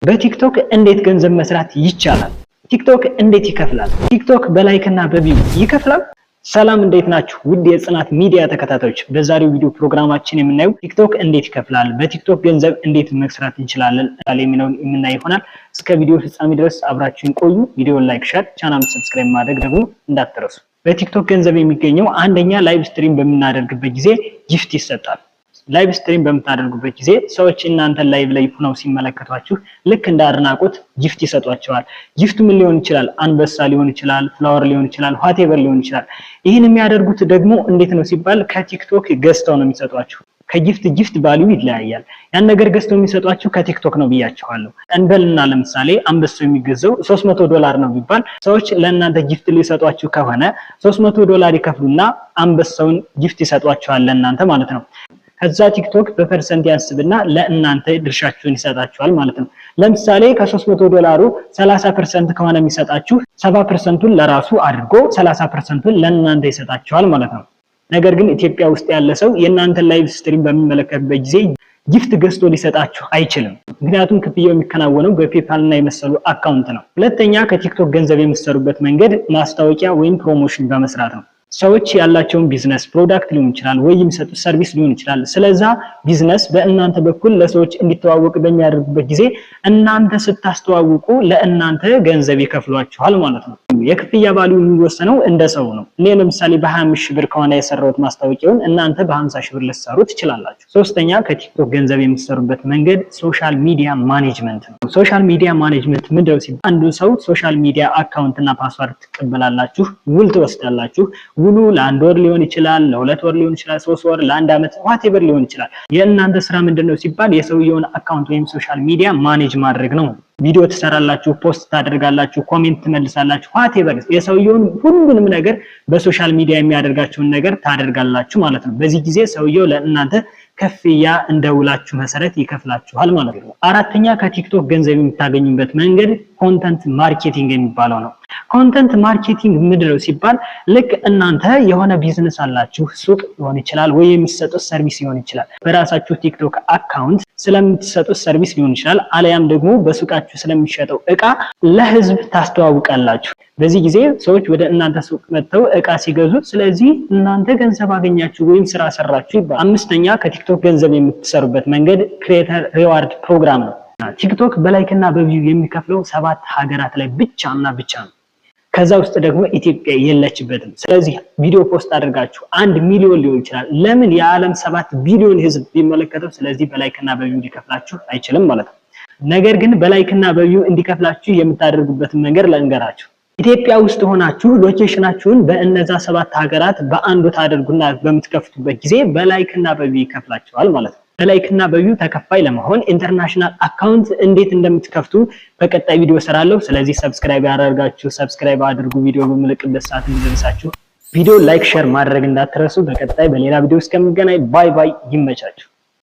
በቲክቶክ እንዴት ገንዘብ መስራት ይቻላል? ቲክቶክ እንዴት ይከፍላል? ቲክቶክ በላይክ እና በቪው ይከፍላል? ሰላም እንዴት ናችሁ? ውድ የጽናት ሚዲያ ተከታታዮች፣ በዛሬው ቪዲዮ ፕሮግራማችን የምናየው ቲክቶክ እንዴት ይከፍላል፣ በቲክቶክ ገንዘብ እንዴት መስራት እንችላለን የሚለውን የምናይ ይሆናል። እስከ ቪዲዮ ፍጻሜ ድረስ አብራችሁን ቆዩ። ቪዲዮውን ላይክ፣ ሼር፣ ቻናሉን ሰብስክራይብ ማድረግ ደግሞ እንዳትረሱ። በቲክቶክ ገንዘብ የሚገኘው አንደኛ ላይቭ ስትሪም በምናደርግበት ጊዜ ጊፍት ይሰጣል። ላይቭ ስትሪም በምታደርጉበት ጊዜ ሰዎች እናንተን ላይቭ ላይ ሆነው ሲመለከቷችሁ ልክ እንደ አድናቆት ጊፍት ይሰጧቸዋል። ጊፍቱ ምን ሊሆን ይችላል? አንበሳ ሊሆን ይችላል፣ ፍላወር ሊሆን ይችላል፣ ዋቴቨር ሊሆን ይችላል። ይህን የሚያደርጉት ደግሞ እንዴት ነው ሲባል ከቲክቶክ ገዝተው ነው የሚሰጧችሁ። ከጊፍት ቫልዩ ይለያያል። ያን ነገር ገዝተው የሚሰጧችሁ ከቲክቶክ ነው ብያቸዋለሁ። እንበልና ለምሳሌ አንበሳው የሚገዛው $300 ነው ቢባል ሰዎች ለእናንተ ጊፍት ሊሰጧችሁ ከሆነ $300 ይከፍሉና አንበሳውን ጊፍት ይሰጧችኋል ለእናንተ ማለት ነው። ከዛ ቲክቶክ በፐርሰንት ያስብና ለእናንተ ድርሻችሁን ይሰጣችኋል ማለት ነው። ለምሳሌ ከ$300 30% ከሆነ የሚሰጣችሁ 70%ን ለራሱ አድርጎ 30%ን ለእናንተ ይሰጣችኋል ማለት ነው። ነገር ግን ኢትዮጵያ ውስጥ ያለ ሰው የእናንተን ላይቭ ስትሪም በሚመለከትበት ጊዜ ጊፍት ገዝቶ ሊሰጣችሁ አይችልም። ምክንያቱም ክፍያው የሚከናወነው በፔፓል እና የመሰሉ አካውንት ነው። ሁለተኛ ከቲክቶክ ገንዘብ የምትሰሩበት መንገድ ማስታወቂያ ወይም ፕሮሞሽን በመስራት ነው። ሰዎች ያላቸውን ቢዝነስ ፕሮዳክት ሊሆን ይችላል ወይ የሚሰጡት ሰርቪስ ሊሆን ይችላል። ስለዛ ቢዝነስ በእናንተ በኩል ለሰዎች እንዲተዋወቅ በሚያደርጉበት ጊዜ እናንተ ስታስተዋውቁ ለእናንተ ገንዘብ ይከፍሏችኋል ማለት ነው። የክፍያ ቫልዩ የሚወሰነው እንደ ሰው ነው። እኔ ለምሳሌ በ25,000 ብር ከሆነ የሰራሁት ማስታወቂያውን እናንተ በ50,000 ብር ልትሰሩ ትችላላችሁ። ሶስተኛ ከቲክቶክ ገንዘብ የምትሰሩበት መንገድ ሶሻል ሚዲያ ማኔጅመንት ነው። ሶሻል ሚዲያ ማኔጅመንት ምንድነው ሲባል አንዱ ሰው ሶሻል ሚዲያ አካውንት እና ፓስወርድ ትቀበላላችሁ፣ ውል ትወስዳላችሁ። ውሉ ለ1 ወር ሊሆን ይችላል፣ ለ2 ወር ሊሆን ይችላል፣ 3 ወር፣ ለ1 ዓመት ዋቴቨር ሊሆን ይችላል። የእናንተ ስራ ምንድነው ሲባል የሰውየውን አካውንት ወይም ሶሻል ሚዲያ ማኔጅ ማድረግ ነው። ቪዲዮ ትሰራላችሁ፣ ፖስት ታደርጋላችሁ፣ ኮሜንት ትመልሳላችሁ፣ ዋቴቨር የሰውየውን ሁሉንም ነገር በሶሻል ሚዲያ የሚያደርጋቸውን ነገር ታደርጋላችሁ ማለት ነው። በዚህ ጊዜ ሰውየው ለእናንተ ከፍያ እንደውላችሁ መሰረት ይከፍላችኋል ማለት ነው። አራተኛ ከቲክቶክ ገንዘብ የምታገኙበት መንገድ ኮንተንት ማርኬቲንግ የሚባለው ነው። ኮንተንት ማርኬቲንግ ምንድነው ሲባል ልክ እናንተ የሆነ ቢዝነስ አላችሁ፣ ሱቅ ሊሆን ይችላል ወይ የሚሰጡት ሰርቪስ ሊሆን ይችላል። በራሳችሁ ቲክቶክ አካውንት ስለምትሰጡት ሰርቪስ ሊሆን ይችላል፣ አለያም ደግሞ በሱቃችሁ ስለሚሸጠው እቃ ለህዝብ ታስተዋውቃላችሁ። በዚህ ጊዜ ሰዎች ወደ እናንተ ሱቅ መጥተው እቃ ሲገዙ ስለዚህ እናንተ ገንዘብ አገኛችሁ ወይም ስራ ሰራችሁ ይባላል። አምስተኛ ከቲክቶክ ገንዘብ የምትሰሩበት መንገድ ክሬተር ሪዋርድ ፕሮግራም ነው። ቲክቶክ በላይክ እና በቪው የሚከፍለው 7 ሀገራት ላይ ብቻና ብቻ ነው። ከዛ ውስጥ ደግሞ ኢትዮጵያ የለችበትም። ስለዚህ ቪዲዮ ፖስት አድርጋችሁ 1 ሚሊዮን ሊሆን ይችላል። ለምን የዓለም 7 ቢሊዮን ህዝብ ቢመለከተው ስለዚህ በላይክ እና በቪው ሊከፍላችሁ አይችልም ማለት ነው። ነገር ግን በላይክ እና በቪው እንዲከፍላችሁ የምታደርጉበትን መንገድ ልንገራችሁ። ኢትዮጵያ ውስጥ ሆናችሁ ሎኬሽናችሁን በእነዛ 7 ሀገራት በአንዱ ታደርጉና በምትከፍቱበት ጊዜ በላይክ እና በቪው ይከፍላችኋል ማለት ነው። በላይክ እና በቪው ተከፋይ ለመሆን ኢንተርናሽናል አካውንት እንዴት እንደምትከፍቱ በቀጣይ ቪዲዮ ሰራለሁ። ስለዚህ ሰብስክራይብ ያደርጋችሁ ሰብስክራይብ አድርጉ፣ ቪዲዮ በመለቅበት ሰዓት እንዲደርሳችሁ። ቪዲዮ ላይክ ሼር ማድረግ እንዳትረሱ። በቀጣይ በሌላ ቪዲዮ እስከምንገናኝ ባይ ባይ፣ ይመቻችሁ።